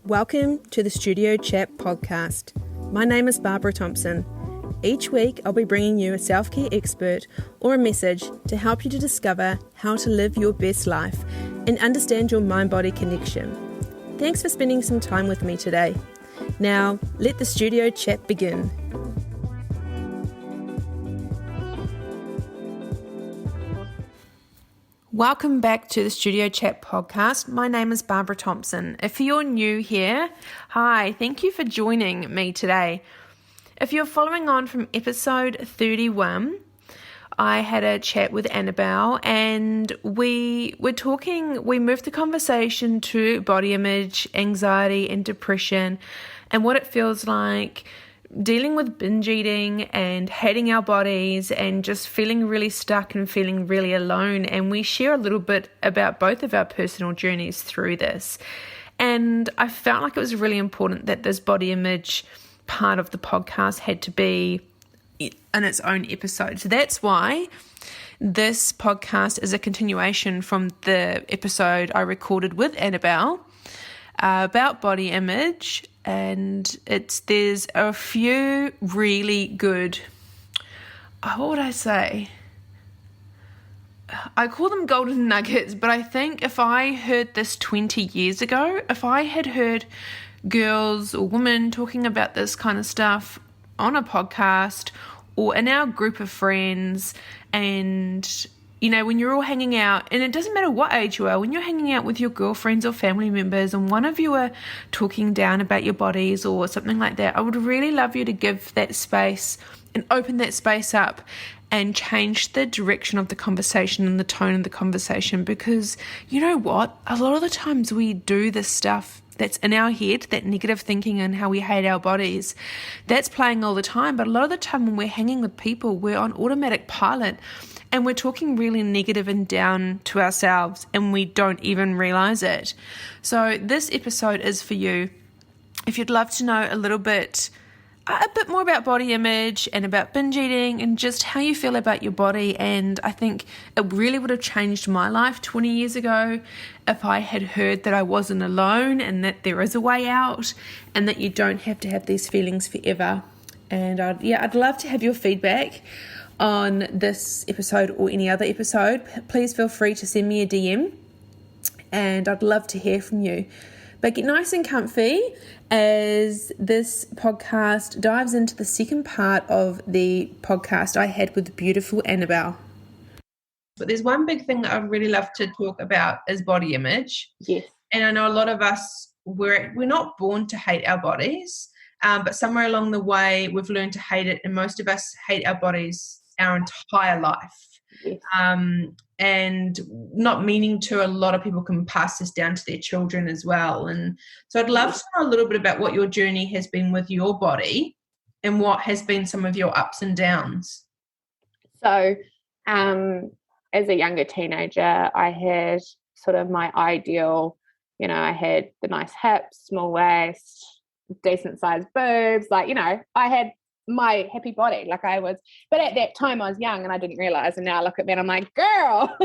Welcome to the Studio Chat podcast. My name is Barbara Thompson. Each week I'll be bringing you a self-care expert or a message to help you to discover how to live your best life and understand your mind-body connection. Thanks for spending some time with me today. Now, let the Studio Chat begin. Welcome back to the Studio Chat podcast. My name is Barbara Thompson. If you're new here, hi, thank you for joining me today. If you're following on from episode 31, I had a chat with Annabel and we moved the conversation to body image, anxiety and depression and what it feels like dealing with binge eating and hating our bodies and just feeling really stuck and feeling really alone. And we share a little bit about both of our personal journeys through this. And I felt like it was really important that this body image part of the podcast had to be in its own episode. So that's why this podcast is a continuation from the episode I recorded with Annabel about body image. And there's a few really good, what would I say? I call them golden nuggets, but I think if I heard this 20 years ago, if I had heard girls or women talking about this kind of stuff on a podcast or in our group of friends, and you know, when you're all hanging out, and it doesn't matter what age you are, when you're hanging out with your girlfriends or family members and one of you are talking down about your bodies or something like that, I would really love you to give that space and open that space up and change the direction of the conversation and the tone of the conversation, because you know what? A lot of the times we do this stuff that's in our head, that negative thinking and how we hate our bodies, that's playing all the time. But a lot of the time when we're hanging with people, we're on automatic pilot and we're talking really negative and down to ourselves and we don't even realize it. So this episode is for you. If you'd love to know a bit more about body image and about binge eating and just how you feel about your body. And I think it really would have changed my life 20 years ago if I had heard that I wasn't alone and that there is a way out and that you don't have to have these feelings forever. And I'd love to have your feedback on this episode or any other episode. Please feel free to send me a DM and I'd love to hear from you. But get nice and comfy as this podcast dives into the second part of the podcast I had with the beautiful Annabel. But there's one big thing that I'd really love to talk about is body image. Yes. And I know a lot of us, we're not born to hate our bodies, but somewhere along the way we've learned to hate it, and most of us hate our bodies our entire life. Yes. And not meaning to, a lot of people can pass this down to their children as well. And so I'd love to know a little bit about what your journey has been with your body and what has been some of your ups and downs. So as a younger teenager, I had sort of my ideal, I had the nice hips, small waist, decent sized boobs, I had my happy body but at that time I was young and I didn't realize, and now I look at me and I'm like, girl,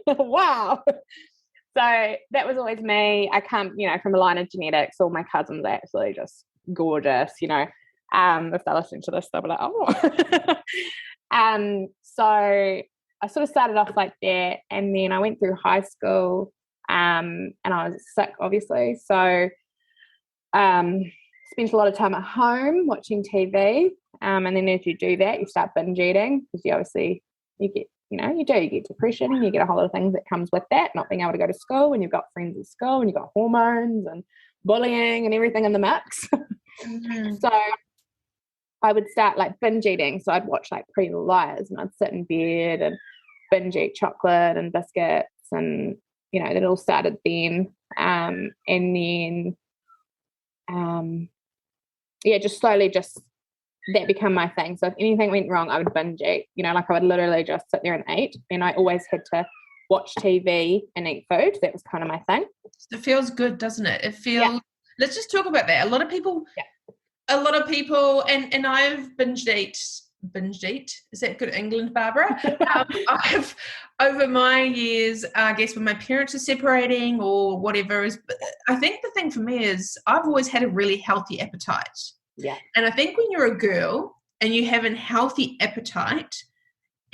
wow. So that was always me. I come, from a line of genetics. All my cousins are absolutely just gorgeous, if they're listening to this, they'll be like, oh. So I sort of started off like that, and then I went through high school, and I was sick, obviously. So spent a lot of time at home watching TV, and then as you do that, you start binge eating, because you get depression and you get a whole lot of things that comes with that, not being able to go to school, and you've got friends at school, and you've got hormones and bullying and everything in the mix. Mm-hmm. So I would start binge eating. So I'd watch Pretty Little Liars, and I'd sit in bed and binge eat chocolate and biscuits, and it all started then. And then just slowly that became my thing. So if anything went wrong, I would binge eat, I would literally just sit there and eat, and I always had to watch TV and eat food. That was kind of my thing. It feels good, doesn't it? It feels, let's just talk about that. A lot of people, and I've binged eat, is that good England, Barbara? over my years, I guess when my parents are separating or whatever, I think the thing for me is I've always had a really healthy appetite. Yeah. And I think when you're a girl and you have a healthy appetite,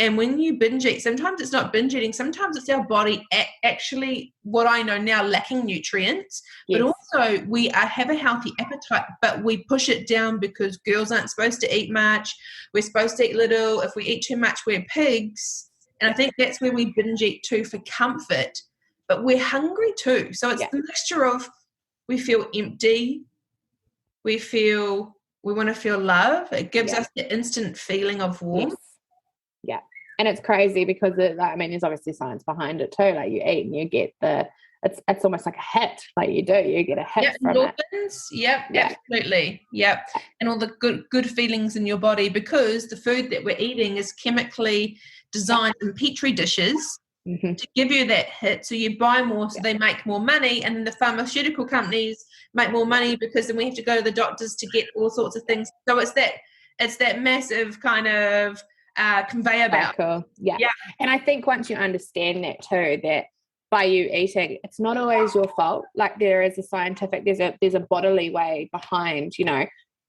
and when you binge eat, sometimes it's not binge eating, sometimes it's our body actually, what I know now, lacking nutrients. Yes. But also we have a healthy appetite, but we push it down because girls aren't supposed to eat much. We're supposed to eat little. If we eat too much, we're pigs. And I think that's where we binge eat too, for comfort. But we're hungry too. So it's the mixture of, we feel empty, we want to feel love. It gives us the instant feeling of warmth. Yes. Yeah. And it's crazy because there's obviously science behind it too. Like you eat and you get it's almost like a hit. Like you get a hit from endorphins. it. Yep, absolutely. Yep. And all the good feelings in your body, because the food that we're eating is chemically designed in petri dishes to give you that hit. So you buy more, so they make more money, and then the pharmaceutical companies make more money because then we have to go to the doctors to get all sorts of things. So it's that massive kind of conveyor belt. Cool. Yeah. And I think once you understand that too, that by you eating, it's not always your fault. Like there is there's a bodily way behind,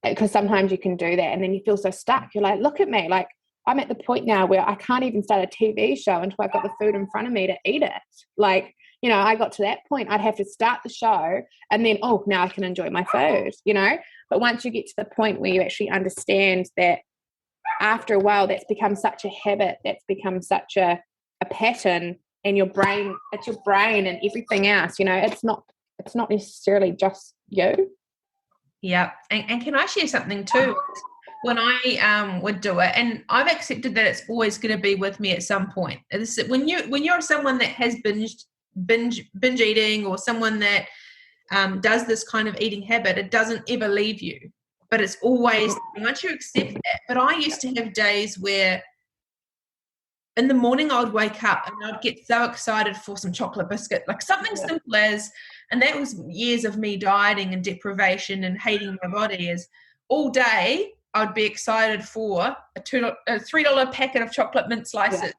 because sometimes you can do that and then you feel so stuck. You're like, look at me. Like I'm at the point now where I can't even start a TV show until I've got the food in front of me to eat it. Like, I got to that point, I'd have to start the show and then, now I can enjoy my food, But once you get to the point where you actually understand that after a while, that's become such a habit, that's become such a pattern, and it's your brain and everything else, it's not necessarily just you. Yeah. And can I share something too? When I would do it, and I've accepted that it's always going to be with me at some point. When you're someone that has binge eating, or someone that does this kind of eating habit, it doesn't ever leave you. But it's always, once you accept that. But I used to have days where in the morning I would wake up and I'd get so excited for some chocolate biscuit, like something simple as, and that was years of me dieting and deprivation and hating my body, is all day I'd be excited for a $3 packet of chocolate mint slices.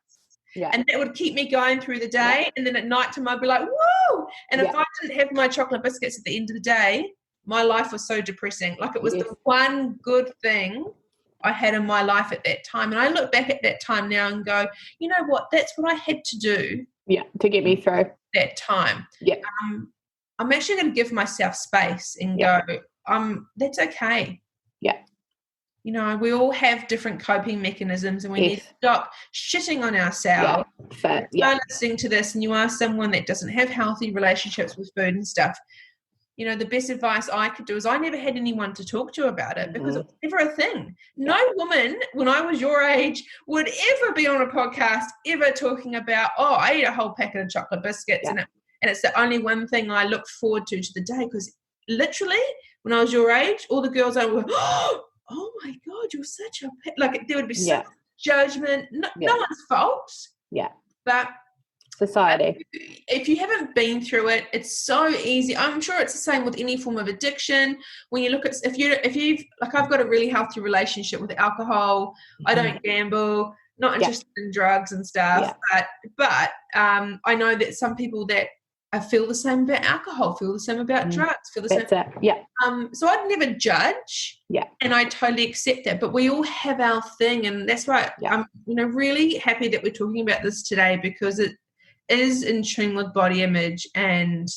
Yeah. And that would keep me going through the day. Yeah. And then at night time I'd be like, whoa. And if I didn't have my chocolate biscuits at the end of the day, my life was so depressing. Like it was the one good thing I had in my life at that time. And I look back at that time now and go, you know what? That's what I had to do. Yeah, to get me through that time. Yeah. I'm actually going to give myself space and go, that's okay. Yeah. We all have different coping mechanisms, and we need to stop shitting on ourselves. Yeah. If you're listening to this and you are someone that doesn't have healthy relationships with food and stuff, the best advice I could do is I never had anyone to talk to about it because it was never a thing. No woman, when I was your age, would ever be on a podcast ever talking about, I ate a whole packet of chocolate biscuits and it's the only one thing I look forward to the day, because literally when I was your age, all the girls were, oh my God, you're such a like there would be such judgment. No one's fault. Yeah. But society. If you haven't been through it, it's so easy. I'm sure it's the same with any form of addiction. When you look at, if you've like, I've got a really healthy relationship with alcohol. I don't gamble, not interested in drugs and stuff. But I know that some people that I feel the same about alcohol, feel the same about drugs, feel the same. That's it. Yeah. So I'd never judge. Yeah. And I totally accept that. But we all have our thing, and that's why I'm really happy that we're talking about this today, because it is in tune with body image, and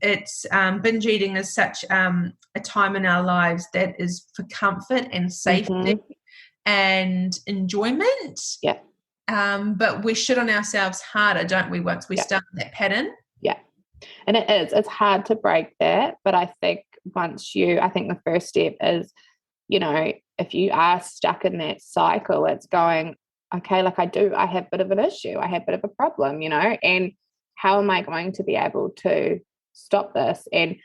it's binge eating is such a time in our lives that is for comfort and safety and enjoyment. Yeah. But we shit on ourselves harder, don't we, once we start that pattern? Yeah. And it's hard to break that, but I think the first step is, if you are stuck in that cycle, it's going, okay, like I have a bit of an issue, I have a bit of a problem, and how am I going to be able to stop this? And,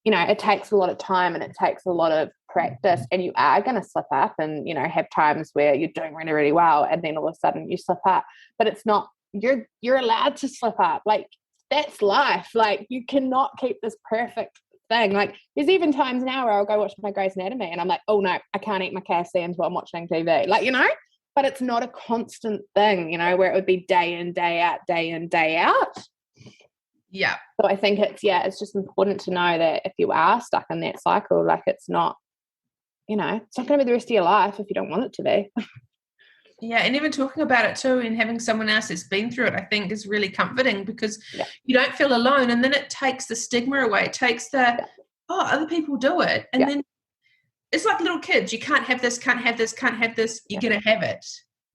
it takes a lot of time and it takes a lot of practice, and you are going to slip up and, have times where you're doing really, really well, and then all of a sudden you slip up. But it's not, you're allowed to slip up. Like, that's life. Like, you cannot keep this perfect thing. Like, there's even times now where I'll go watch my Grey's Anatomy and I'm like, oh no, I can't eat my KFC until I'm watching TV. Like, but it's not a constant thing, where it would be day in, day out, day in, day out. Yeah. So I think it's just important to know that if you are stuck in that cycle, like it's not going to be the rest of your life if you don't want it to be. Yeah, and even talking about it too and having someone else that's been through it, I think is really comforting because you don't feel alone, and then it takes the stigma away. It takes other people do it. And then it's like little kids. You can't have this, can't have this, can't have this. You're going to have it.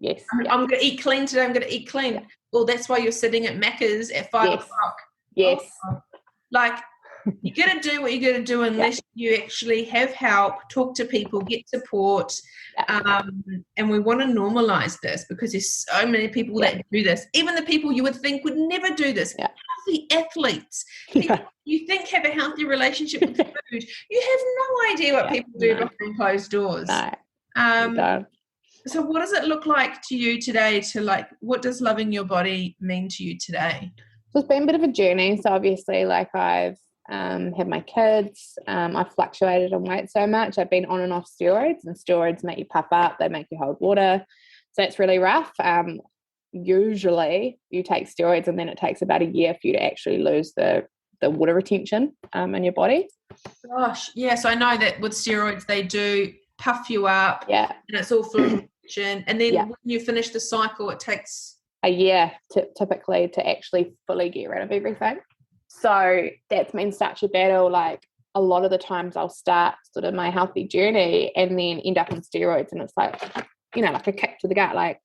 Yes. I'm going to eat clean today. I'm going to eat clean. Yeah. Well, that's why you're sitting at Macca's at 5 o'clock. Yes. Like, you got to do what you got to do unless you actually have help, talk to people, get support. And we want to normalize this because there's so many people that do this. Even the people you would think would never do this. Healthy athletes. People you think have a healthy relationship with food. You have no idea what people do behind closed doors. No. So what does it look like to you today what does loving your body mean to you today? So it's been a bit of a journey. So obviously I've had my kids. I've fluctuated in weight so much. I've been on and off steroids, and steroids make you puff up. They make you hold water. So it's really rough. Usually you take steroids and then it takes about a year for you to actually lose the water retention in your body. Gosh, yes, I know that with steroids they do puff you up. Yeah. And it's all fluid retention. And then when you finish the cycle, it takes a year typically to actually fully get rid of everything. So that's been such a battle. Like a lot of the times I'll start sort of my healthy journey and then end up on steroids, and it's like, like a kick to the gut, like,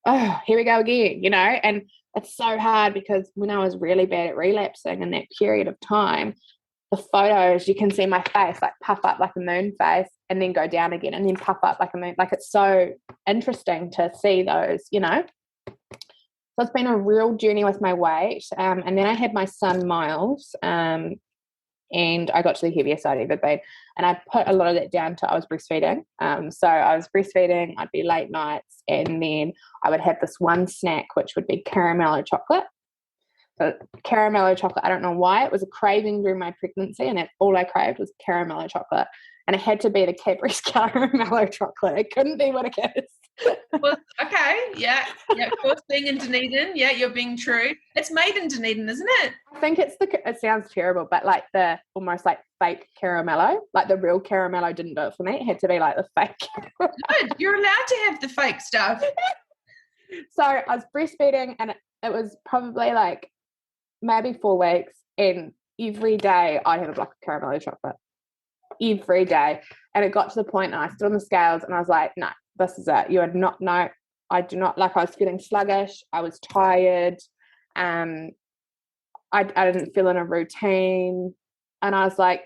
oh, here we go again, and it's so hard because when I was really bad at relapsing in that period of time, the photos, you can see my face like puff up like a moon face and then go down again and then puff up like a moon. Like it's so interesting to see those, So it's been a real journey with my weight. And then I had my son, Miles, and I got to the heaviest I'd ever been. And I put a lot of that down to I was breastfeeding. So I was breastfeeding, I'd be late nights, and then I would have this one snack, which would be caramello chocolate. So caramello chocolate, I don't know why. It was a craving during my pregnancy, and all I craved was caramello chocolate. And it had to be the Cadbury's caramello chocolate. It couldn't be what it is. Well, okay, yeah. Of course, being in Dunedin, you're being true. It's made in Dunedin, isn't it? I think it sounds terrible, but like the almost like fake caramello, like the real caramello didn't do it for me. It had to be like the fake. Good, you're allowed to have the fake stuff. So I was breastfeeding, and it was probably like maybe 4 weeks, and every day I'd have a block of caramello chocolate. Every day. And it got to the point, and I stood on the scales and I was like, no, this is it. You are not, no, I do not, like I was feeling sluggish. I was tired. I didn't feel in a routine. And I was like,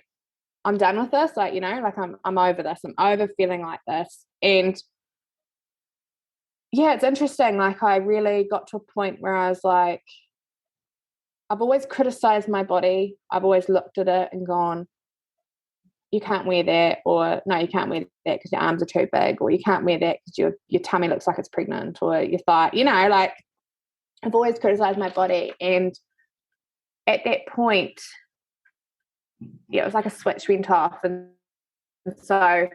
I'm done with this. Like, like I'm over this. I'm over feeling like this. And it's interesting. Like I really got to a point where I was like, I've always criticized my body. I've always looked at it and gone, you can't wear that, or no, you can't wear that because your arms are too big, or you can't wear that because your tummy looks like it's pregnant, or your thigh, like I've always criticized my body. And at that point, it was like a switch went off. And so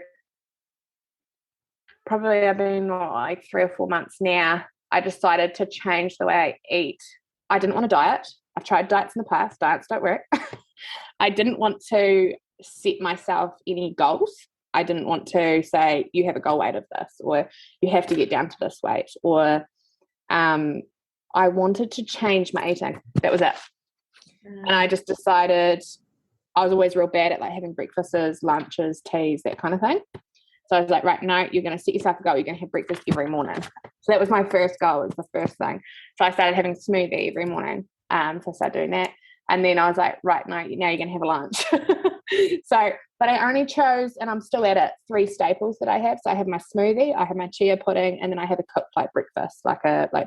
probably I've been like 3 or 4 months now, I decided to change the way I eat. I didn't want to diet. I've tried diets in the past. Diets don't work. I didn't want to set myself any goals. I didn't want to say you have a goal weight of this, or you have to get down to this weight, or I wanted to change my eating. That was it. And I just decided, I was always real bad at like having breakfasts, lunches, teas, that kind of thing. So I was like, right, no, you're going to set yourself a goal. You're going to have breakfast every morning. So that was my first goal, was the first thing. So I started having a smoothie every morning. So I started doing that. And then I was like, right, no, now you're going to have a lunch. But I only chose, and I'm still at it, 3 staples that I have. So I have my smoothie, I have my chia pudding, and then I have a cooked like breakfast, like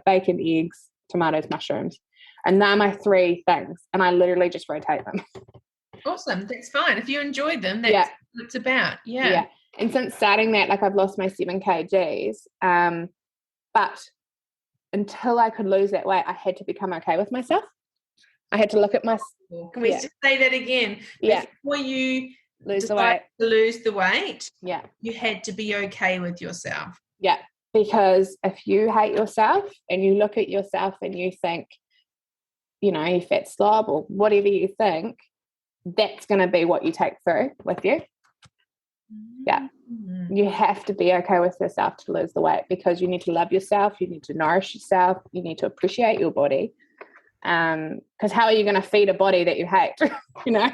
bacon, eggs, tomatoes, mushrooms. And they're my 3 things. And I literally just rotate them. Awesome. That's fine. If you enjoy them, that's what it's about. Yeah. And since starting that, like I've lost my 7 kgs. But until I could lose that weight, I had to become okay with myself. I had to look at my... Can we just say that again? Yeah. Before you lose the weight, you had to be okay with yourself. Yeah. Because if you hate yourself and you look at yourself and you think, you know, you fat slob or whatever you think, that's going to be what you take through with you. Yeah. You have to be okay with yourself to lose the weight, because you need to love yourself. You need to nourish yourself. You need to appreciate your body. Because how are you going to feed a body that you hate? You know?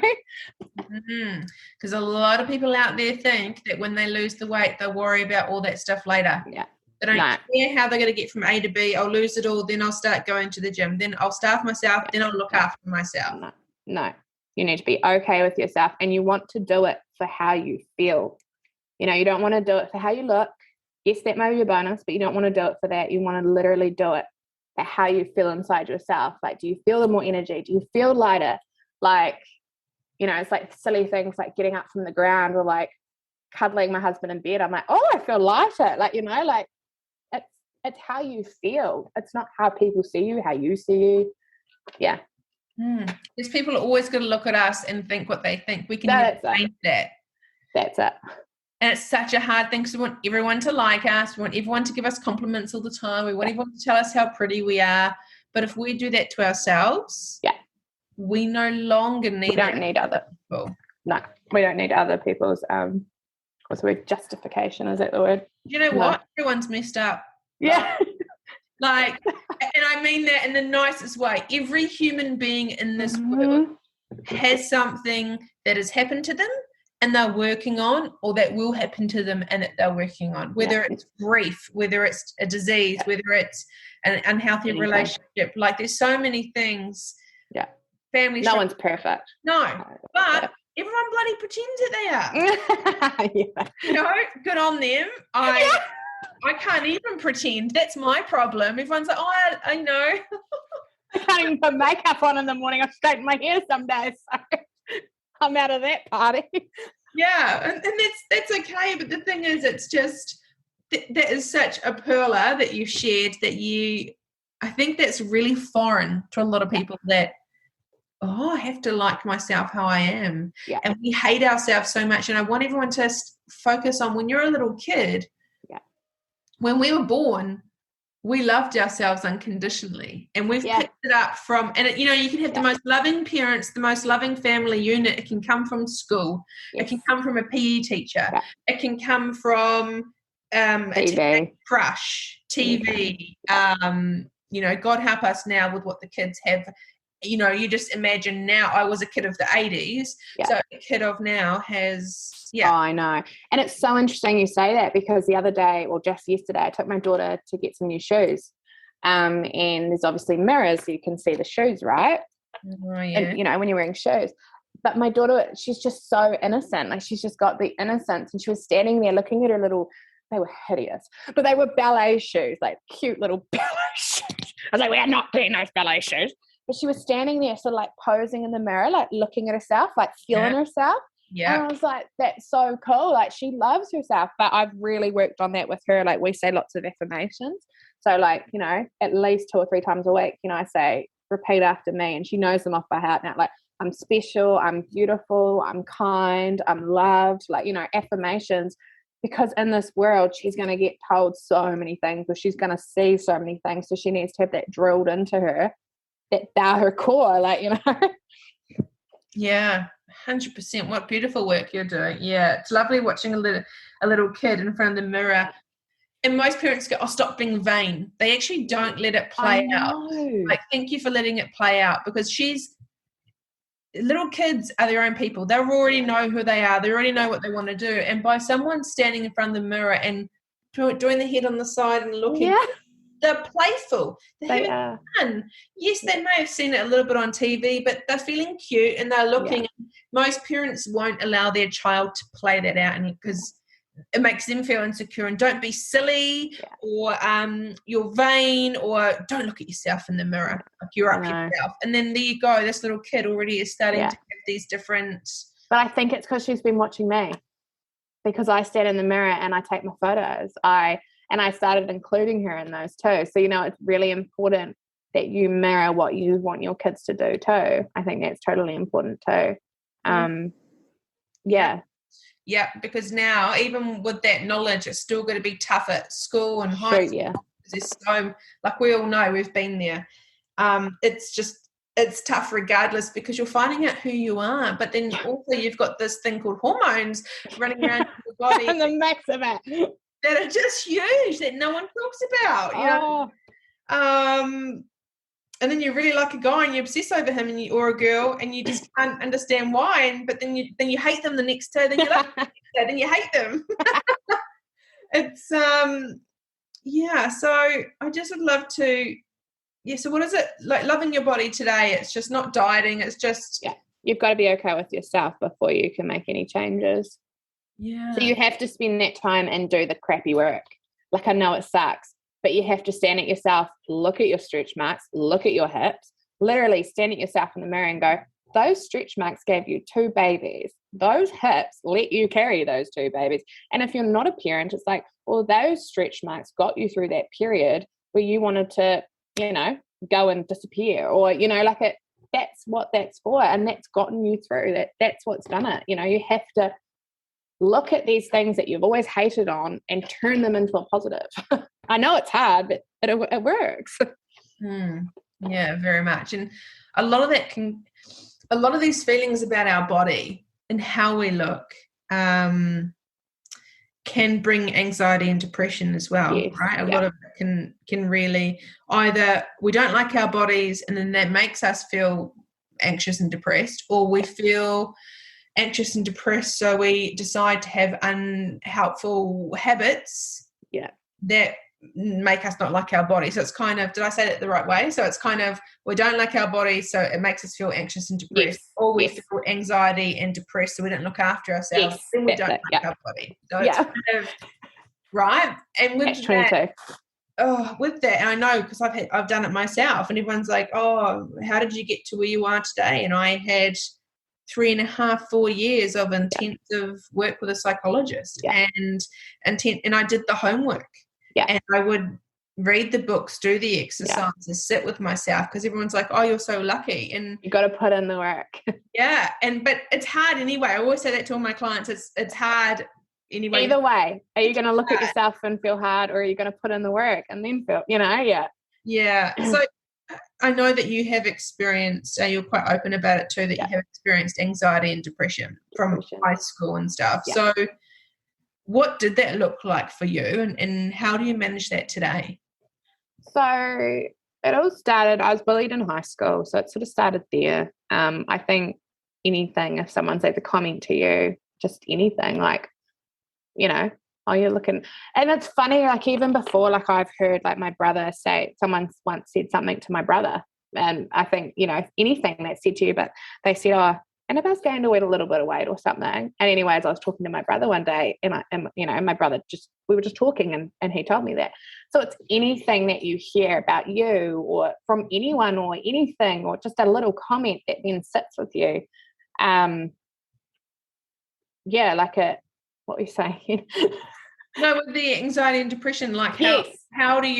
Because a lot of people out there think that when they lose the weight, they'll worry about all that stuff later. Yeah. They don't care how they're going to get from A to B. I'll lose it all, then I'll start going to the gym. Then I'll starve myself, then I'll look after myself. No. You need to be okay with yourself, and you want to do it for how you feel. You know, you don't want to do it for how you look. Yes, that may be a bonus, but you don't want to do it for that. You want to literally do it for how you feel inside yourself. Like, do you feel more energy? Do you feel lighter? Like, you know, it's like silly things like getting up from the ground or like cuddling my husband in bed. I'm like, oh, I feel lighter. Like, you know, like it's how you feel. It's not how people see you, how you see you. Yeah. Because people are always going to look at us and think what they think. We can never change that. That's it. And it's such a hard thing, because we want everyone to like us. We want everyone to give us compliments all the time. We want everyone to tell us how pretty we are. But if we do that to ourselves, we no longer need. We don't need other people. No, we don't need other people's. What's the word? Justification, is that the word? You know what? Everyone's messed up. Yeah. Like, and I mean that in the nicest way. Every human being in this world has something that has happened to them and they're working on, or that will happen to them and that they're working on. Whether it's grief, whether it's a disease, whether it's an unhealthy relationship. Like, there's so many things. Yeah. Family. No one's perfect. No. But everyone bloody pretends that they are. You know, good on them. I can't even pretend. That's my problem. Everyone's like, oh, I know. I can't even put makeup on in the morning. I straighten my hair some days. So I'm out of that party. Yeah, and that's okay. But the thing is, it's just that is such a perler that you shared, that I think that's really foreign to a lot of people, that, I have to like myself how I am. Yeah. And we hate ourselves so much. And I want everyone to focus on, when you're a little kid, when we were born, we loved ourselves unconditionally, and we've picked it up from, and you know, you can have the most loving parents, the most loving family unit. It can come from school. It can come from a PE teacher. It can come from a crush, TV. You know, God help us now with what the kids have. You know, you just imagine now, I was a kid of the 80s, so a kid of now has, Oh, I know. And it's so interesting you say that, because the other day, or just yesterday, I took my daughter to get some new shoes. And there's obviously mirrors so you can see the shoes, right? Oh, and, you know, when you're wearing shoes. But my daughter, she's just so innocent. Like, she's just got the innocence, and she was standing there looking at her little, they were hideous, but they were ballet shoes, like cute little ballet shoes. I was like, we are not getting those ballet shoes. But she was standing there, sort of like posing in the mirror, like looking at herself, like feeling herself. Yeah. And I was like, that's so cool. Like, she loves herself. But I've really worked on that with her. Like, we say lots of affirmations. So, like, you know, at least 2 or 3 times a week, you know, I say, repeat after me. And she knows them off by heart now. Like, I'm special, I'm beautiful, I'm kind, I'm loved. Like, you know, affirmations. Because in this world, she's going to get told so many things, or she's going to see so many things. So she needs to have that drilled into her, that they're her core, like, you know. Yeah, 100%. What beautiful work you're doing. Yeah, it's lovely watching a little kid in front of the mirror. And most parents go, stop being vain. They actually don't let it play out. Like, thank you for letting it play out, because little kids are their own people. They already know who they are. They already know what they want to do. And by someone standing in front of the mirror and doing the head on the side and looking, they're playful. They're having fun. Yes, they may have seen it a little bit on TV, but they're feeling cute and they're looking. Most parents won't allow their child to play that out, and because it makes them feel insecure. And don't be silly, or you're vain, or don't look at yourself in the mirror. Like, you're up yourself. And then there you go. This little kid already is starting to have these different. But I think it's because she's been watching me, because I stand in the mirror and I take my photos. And I started including her in those too. So, you know, it's really important that you mirror what you want your kids to do too. I think that's totally important too. Yeah, because now, even with that knowledge, it's still going to be tough at school and high school. Yeah. There's so, like we all know, we've been there. It's tough regardless because you're finding out who you are, but then also you've got this thing called hormones running around your body And the max of it. that are just huge that no one talks about, you know. And then you really like a guy and you obsess over him, or a girl, and you just can't understand why. But then you hate them the next day. Then you like them the next day, then you hate them. It's yeah. So I just would love to. Yeah. So what is it like loving your body today? It's just not dieting. It's just You've got to be okay with yourself before you can make any changes. Yeah. So you have to spend that time and do the crappy work. Like, I know it sucks, but you have to stand at yourself, look at your stretch marks, look at your hips, literally stand at yourself in the mirror and go, those stretch marks gave you 2 babies. Those hips let you carry those 2 babies. And if you're not a parent, it's like, well, those stretch marks got you through that period where you wanted to, you know, go and disappear, or, you know, like that's what that's for. And that's gotten you through that. That's what's done it. You know, you have to look at these things that you've always hated on and turn them into a positive. I know it's hard, but it works. Yeah, very much. And a lot of these feelings about our body and how we look can bring anxiety and depression as well, right? A lot of it can really, either we don't like our bodies and then that makes us feel anxious and depressed, or we feel anxious and depressed, so we decide to have unhelpful habits that make us not like our body. So it's kind of, did I say that the right way? So it's kind of, we don't like our body, so it makes us feel anxious and depressed, or we feel anxiety and depressed, so we don't look after ourselves, then we don't like our body. So it's kind of right. And with that, with that, and I know because I've done it myself, and everyone's like, oh, how did you get to where you are today? And I had 3.5-4 years of intensive work with a psychologist, and I did the homework, and I would read the books, do the exercises, sit with myself, because everyone's like, oh, you're so lucky, and you got to put in the work. But it's hard anyway. I always say that to all my clients. It's hard anyway. Either way, are you going to look at yourself and feel hard, or are you going to put in the work and then feel, you know? So I know that you have experienced, you're quite open about it too, that you have experienced anxiety and depression from high school and stuff. So what did that look like for you, and how do you manage that today? So it all started, I was bullied in high school, so it sort of started there. I think anything, if someone says a comment to you, just anything, like, you know, oh, you're looking, and it's funny, like even before, like I've heard like my brother say, someone once said something to my brother, and I think, you know, anything that's said to you, but they said, oh, Annabelle's gained a little bit of weight or something. And anyways, I was talking to my brother one day, and you know, my brother we were just talking, and he told me that. So it's anything that you hear about you, or from anyone, or anything, or just a little comment that then sits with you. Like what were you saying? No, with the anxiety and depression, like how did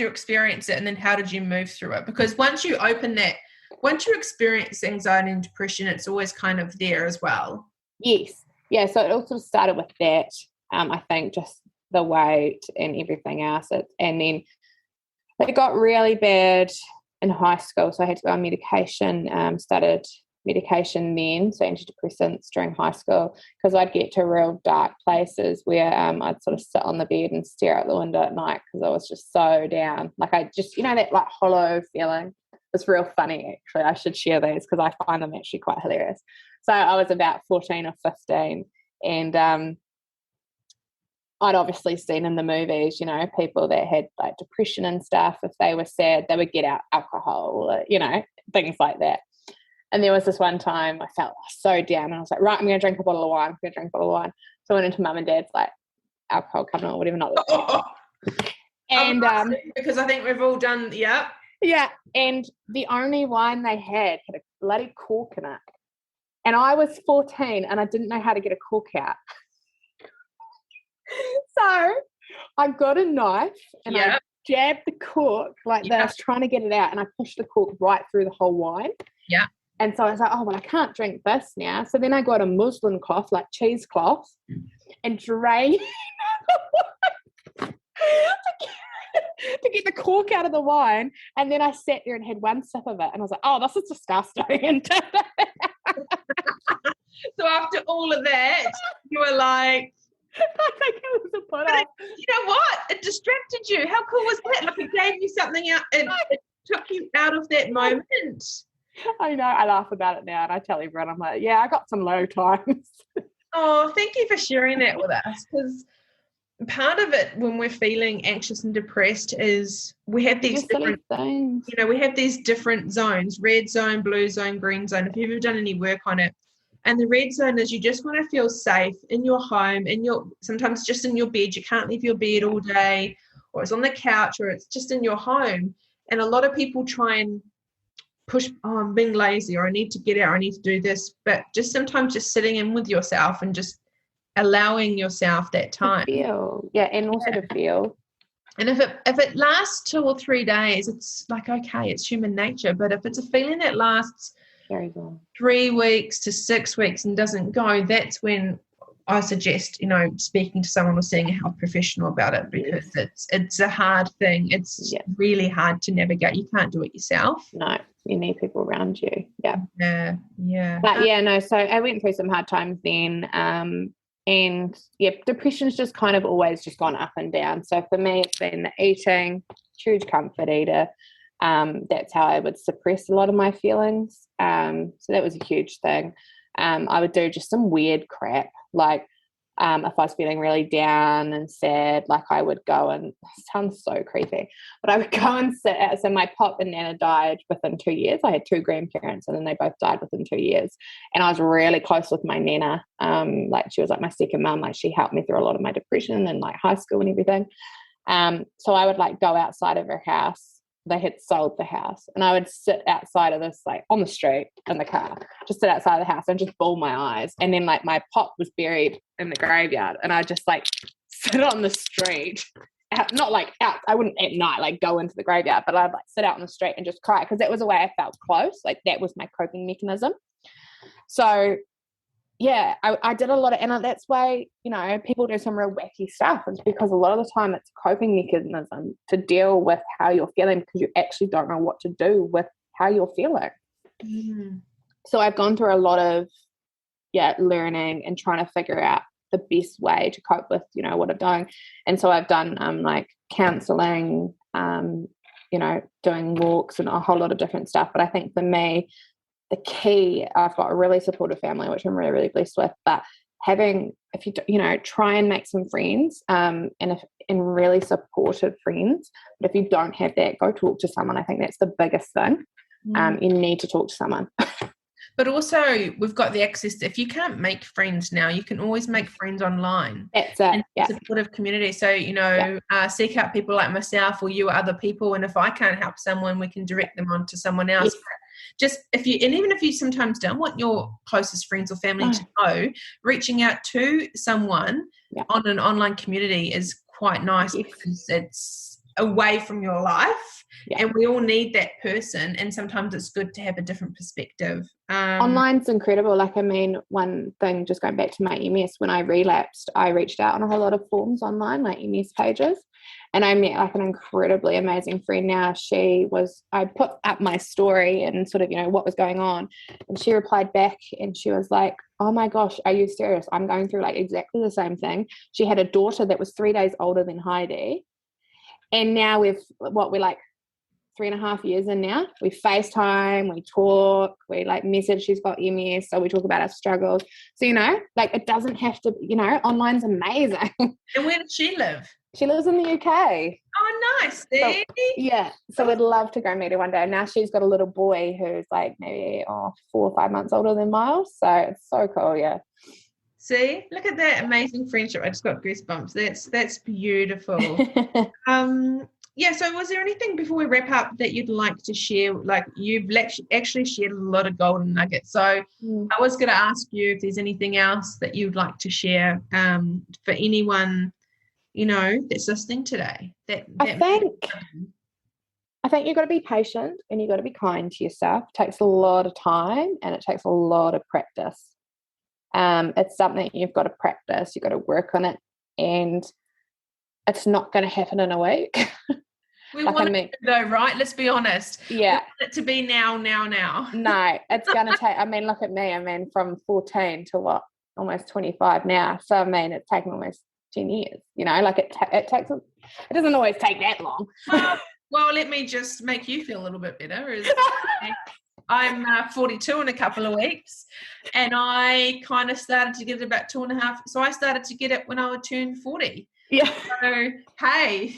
you experience it, and then how did you move through it? Because once you experience anxiety and depression, it's always kind of there as well. Yes. Yeah, so it also started with that. I think just the weight and everything else. And then it got really bad in high school, so I had to go on medication, started medication then, so antidepressants during high school, because I'd get to real dark places where I'd sort of sit on the bed and stare out the window at night because I was just so down. Like I just, you know, that like hollow feeling. It's real funny, actually. I should share these because I find them actually quite hilarious. So I was about 14 or 15, and I'd obviously seen in the movies, you know, people that had like depression and stuff, if they were sad, they would get out alcohol, or, you know, things like that. And there was this one time I felt so down, and I was like, right, I'm going to drink a bottle of wine. So I went into mum and dad's like alcohol cabinet or whatever, not and because I think we've all done, yeah, and the only wine they had a bloody cork in it, and I was 14 and I didn't know how to get a cork out. So I got a knife and I jabbed the cork like this, trying to get it out, and I pushed the cork right through the whole wine. Yeah. And so I was like, oh, well, I can't drink this now. So then I got a muslin cloth, like cheesecloth, and drained to get the cork out of the wine. And then I sat there and had one sip of it. And I was like, oh, this is disgusting. And so after all of that, you were like, I think it was a put off. You know what? It distracted you. How cool was that? Like, it gave you something out. It took you out of that moment. I know. I laugh about it now, and I tell everyone, I'm like, yeah, I got some low times. Oh, thank you for sharing that with us, because part of it when we're feeling anxious and depressed is we have these different things. We have these different zones: red zone, blue zone, green zone. If you've ever done any work on it. And the red zone is you just want to feel safe in your home, sometimes just in your bed. You can't leave your bed all day, or it's on the couch, or it's just in your home. And a lot of people try and push, oh, I'm being lazy, or I need to get out, or I need to do this. But just sometimes just sitting in with yourself and just allowing yourself that time. To feel. Yeah, and also to feel. And if it lasts 2 or 3 days, it's like, okay, it's human nature. But if it's a feeling that lasts 3 weeks to 6 weeks and doesn't go, that's when I suggest, speaking to someone or seeing a health professional about it, because it's a hard thing. It's really hard to navigate. You can't do it yourself. No, you need people around you. Yeah. Yeah. But so I went through some hard times then. And depression's just kind of always just gone up and down. So for me, it's been the eating, huge comfort eater. That's how I would suppress a lot of my feelings. So that was a huge thing. I would do just some weird crap, like if I was feeling really down and sad, like I would go and, it sounds so creepy, but I would go and sit out. So my pop and nana died within 2 years. I had 2 grandparents, and then they both died within 2 years. And I was really close with my nana. Like she was like my second mum. Like she helped me through a lot of my depression and like high school and everything. So I would like go outside of her house. They had sold the house, and I would sit outside of this, like on the street in the car, just sit outside of the house and just bawl my eyes. And then like my pop was buried in the graveyard, and I just like sit on the street, not like out. I wouldn't at night like go into the graveyard, but I'd like sit out on the street and just cry, because that was the way I felt close. Like that was my coping mechanism. So yeah, I did a lot of, and that's why, people do some real wacky stuff. It's because a lot of the time it's a coping mechanism to deal with how you're feeling, because you actually don't know what to do with how you're feeling. So I've gone through a lot of, learning and trying to figure out the best way to cope with, what I'm doing. And so I've done like counselling, doing walks and a whole lot of different stuff. But I think for me, the key, I've got a really supportive family, which I'm really, really blessed with, but if you try and make some friends, and really supportive friends. But if you don't have that, go talk to someone. I think that's the biggest thing. You need to talk to someone. But also, we've got the access to, if you can't make friends now, you can always make friends online. That's it. And supportive community. So, seek out people like myself or you or other people. And if I can't help someone, we can direct them on to someone else. Yes. Just even if you sometimes don't want your closest friends or family to know, reaching out to someone on an online community is quite nice, because it's away from your life. And we all need that person, and sometimes it's good to have a different perspective. Online's incredible. Like, I mean, one thing, just going back to my MS, when I relapsed, I reached out on a whole lot of forums online, like MS pages, and I met like an incredibly amazing friend now. I put up my story and sort of, what was going on, and she replied back and she was like, oh my gosh, are you serious? I'm going through like exactly the same thing. She had a daughter that was 3 days older than Heidi, and now we're like 3.5 years in now. We FaceTime, we talk, we like message. She's got MS, so we talk about our struggles. So, like, it doesn't have to, online's amazing. And where does she live? She lives in the UK. Oh, nice. See? So we'd love to go meet her one day. Now she's got a little boy who's like maybe 4 or 5 months older than Miles. So it's so cool, yeah. See, look at that amazing friendship. I just got goosebumps. That's beautiful. So was there anything before we wrap up that you'd like to share? Like, you've actually shared a lot of golden nuggets. So I was going to ask you if there's anything else that you'd like to share for anyone, that's listening today. I think you've got to be patient and you've got to be kind to yourself. It takes a lot of time and it takes a lot of practice. It's something you've got to practice. You've got to work on it, and it's not going to happen in a week. We want it to though, right? Let's be honest. Yeah. We want it to be now. No, it's going to take, look at me. From 14 to almost 25 now. So, it's taken almost 10 years, it takes, it doesn't always take that long. Well, let me just make you feel a little bit better. I'm 42 in a couple of weeks, and I kind of started to get it about 2.5. So I started to get it when I would turn 40. Yeah. So, hey,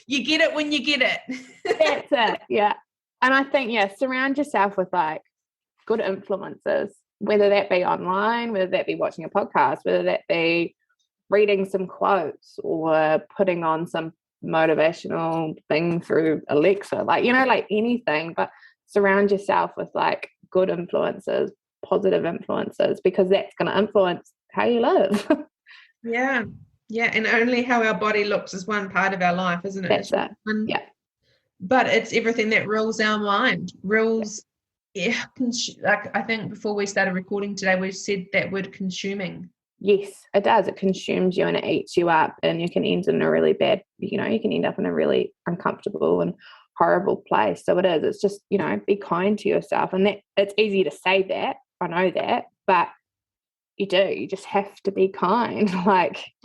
you get it when you get it. That's it, yeah. And I think, surround yourself with good influences, whether that be online, whether that be watching a podcast, whether that be reading some quotes or putting on some motivational thing through Alexa, anything, but surround yourself with good influences, positive influences, because that's going to influence how you live. Yeah, and only how our body looks is one part of our life, isn't it? That's it. Yeah. But it's everything that rules our mind. I think before we started recording today, we said that word consuming. Yes, it does. It consumes you and it eats you up, and you can end in a really bad, you can end up in a really uncomfortable and horrible place. So it is. It's just, be kind to yourself. And that it's easy to say that. I know that, but you do. You just have to be kind.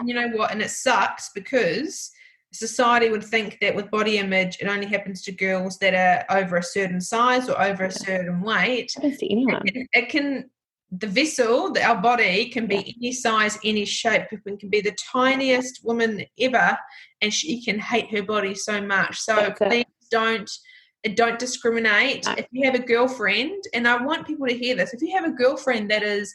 You know what? And it sucks because society would think that with body image, it only happens to girls that are over a certain size or over a certain weight. It happens to anyone. It can. The vessel, our body, can be any size, any shape. It can be the tiniest woman ever, and she can hate her body so much. So please don't discriminate. No. If you have a girlfriend, and I want people to hear this, if you have a girlfriend that is,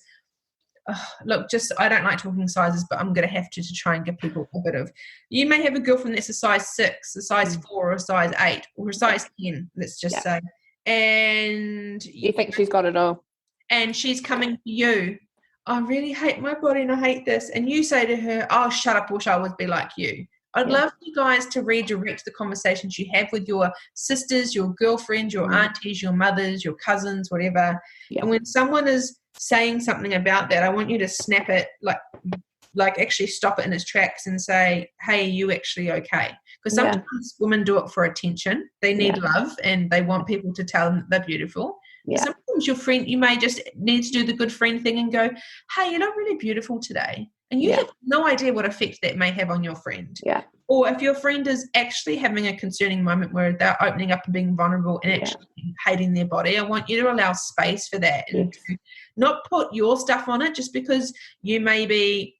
I don't like talking sizes, but I'm going to have to try and give people a bit of. You may have a girlfriend that's a size 6, a size 4, or a size 8, or a size 10. Let's just say, and you think she's got it all. And she's coming to you, I really hate my body and I hate this. And you say to her, oh, shut up, I wish I would be like you. I'd love you guys to redirect the conversations you have with your sisters, your girlfriends, your aunties, your mothers, your cousins, whatever. Yeah. And when someone is saying something about that, I want you to snap it, like actually stop it in its tracks and say, hey, are you actually okay? Because sometimes women do it for attention. They need love and they want people to tell them that they're beautiful. Yeah. Sometimes your friend, you may just need to do the good friend thing and go, hey, you're not really beautiful today. And you have no idea what effect that may have on your friend. Yeah. Or if your friend is actually having a concerning moment where they're opening up and being vulnerable and actually hating their body, I want you to allow space for that and to not put your stuff on it just because you may be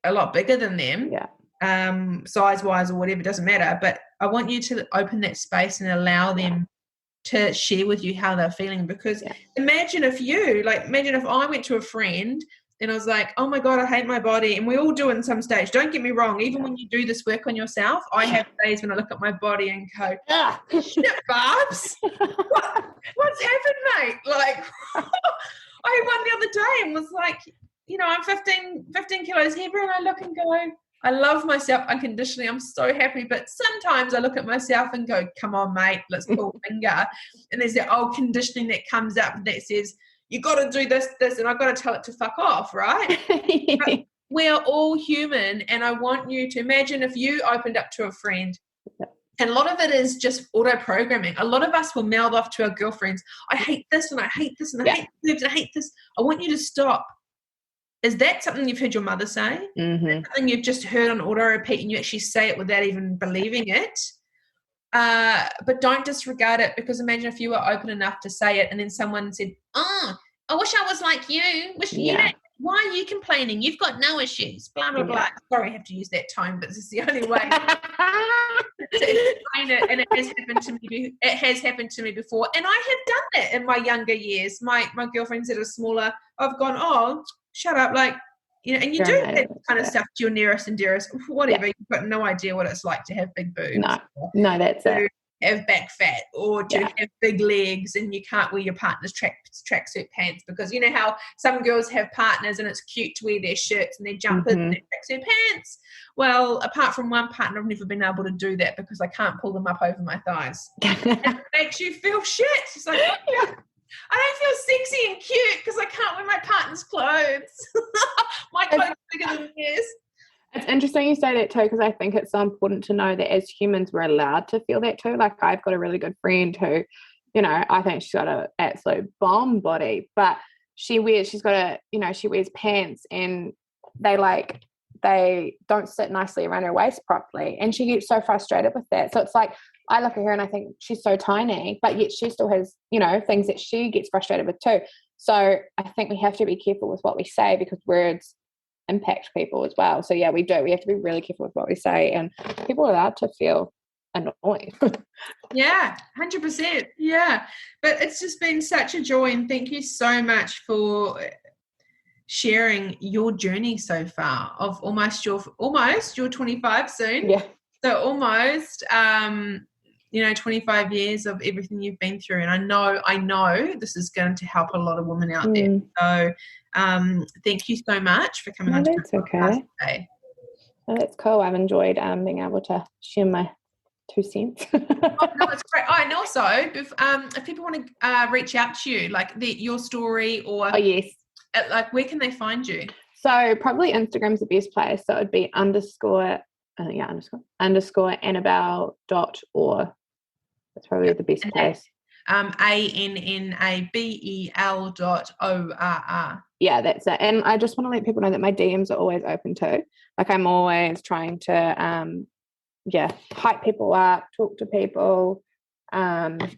a lot bigger than them, size-wise or whatever, doesn't matter. But I want you to open that space and allow them to share with you how they're feeling, because imagine if I went to a friend and I was like, oh my God, I hate my body. And we all do in some stage. Don't get me wrong. Even when you do this work on yourself, I have days when I look at my body and go, shit, Barbs, what's happened, mate? Like, I had one the other day and was like, I'm 15 kilos heavier, and I look and go, I love myself unconditionally. I'm so happy. But sometimes I look at myself and go, come on, mate, let's pull a finger. And there's that old conditioning that comes up that says, you got to do this, and I've got to tell it to fuck off, right? But we're all human. And I want you to imagine if you opened up to a friend, and a lot of it is just auto-programming. A lot of us will mouth off to our girlfriends, I hate this, and I hate this, and I hate this, and I hate this. I want you to stop. Is that something you've heard your mother say? Mm-hmm. Something you've just heard on auto repeat and you actually say it without even believing it? But don't disregard it, because imagine if you were open enough to say it and then someone said, oh, I wish I was like you. Why are you complaining? You've got no issues, blah, blah, blah. Sorry, I have to use that tone, but this is the only way to explain it. And it has happened to me. It has happened to me before. And I have done that in my younger years. My girlfriends that are smaller, I've gone, oh, shut up, and you do that kind of stuff to your nearest and dearest, whatever. You've got no idea what it's like to have big boobs. No, that's it. have back fat or to Yeah. have big legs and you can't wear your partner's tracksuit pants, because you know how some girls have partners and it's cute to wear their shirts and their jumpers and their tracksuit pants. Well, apart from one partner, I've never been able to do that because I can't pull them up over my thighs. It makes you feel shit. It's like, I don't feel sexy and cute because I can't wear my partner's clothes. My clothes are bigger than theirs. It's interesting you say that too, because I think it's so important to know that as humans we're allowed to feel that too. Like I've got a really good friend who, you know, I think she's got an absolute bomb body, but she wears pants and they don't sit nicely around her waist properly, and she gets so frustrated with that. So it's like I look at her and I think she's so tiny, but yet she still has, you know, things that she gets frustrated with too. So I think we have to be careful with what we say, because words impact people as well. So yeah, we have to be really careful with what we say, and people are allowed to feel annoyed. Yeah, 100%. Yeah, but it's just been such a joy, and thank you so much for sharing your journey so far of almost you're 25 soon. Yeah. So almost 25 years of everything you've been through, and I know this is going to help a lot of women out there. So thank you so much for coming on to the podcast today. No, that's cool. I've enjoyed being able to share my 2 cents. No, it's great. Oh, and also if people want to reach out to you, like your story, or yes, like where can they find you? So probably Instagram's the best place. So it'd be underscore Annabel Orr. That's probably the best place. ANNABEL.ORR. Yeah, that's it. And I just want to let people know that my DMs are always open too. Like I'm always trying to hype people up, talk to people. And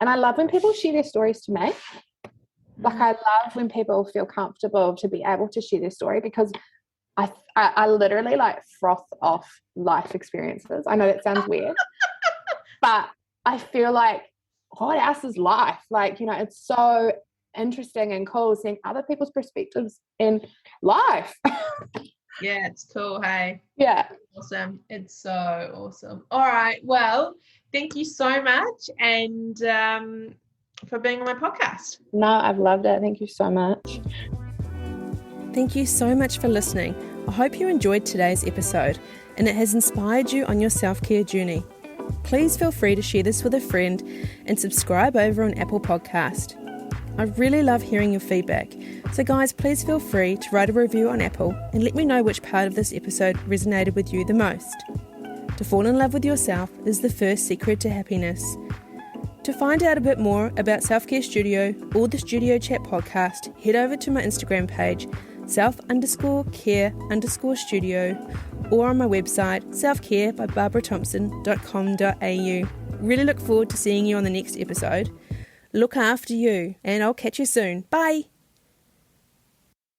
I love when people share their stories to me. Like I love when people feel comfortable to be able to share their story, because I literally like froth off life experiences. I know that sounds weird, but I feel like what else is life? Like, you know, it's so interesting and cool seeing other people's perspectives in life. Yeah, it's cool. Hey. Yeah. Awesome. It's so awesome. All right. Well, thank you so much, and for being on my podcast. No, I've loved it. Thank you so much. Thank you so much for listening. I hope you enjoyed today's episode and it has inspired you on your self-care journey. Please feel free to share this with a friend and subscribe over on Apple Podcast. I really love hearing your feedback. So guys, please feel free to write a review on Apple and let me know which part of this episode resonated with you the most. To fall in love with yourself is the first secret to happiness. To find out a bit more about Self-Care Studio or the Studio Chat podcast, head over to my Instagram page, self_care_studio, or on my website, selfcarebybarbarathomson.com.au. Really look forward to seeing you on the next episode. Look after you, and I'll catch you soon. Bye!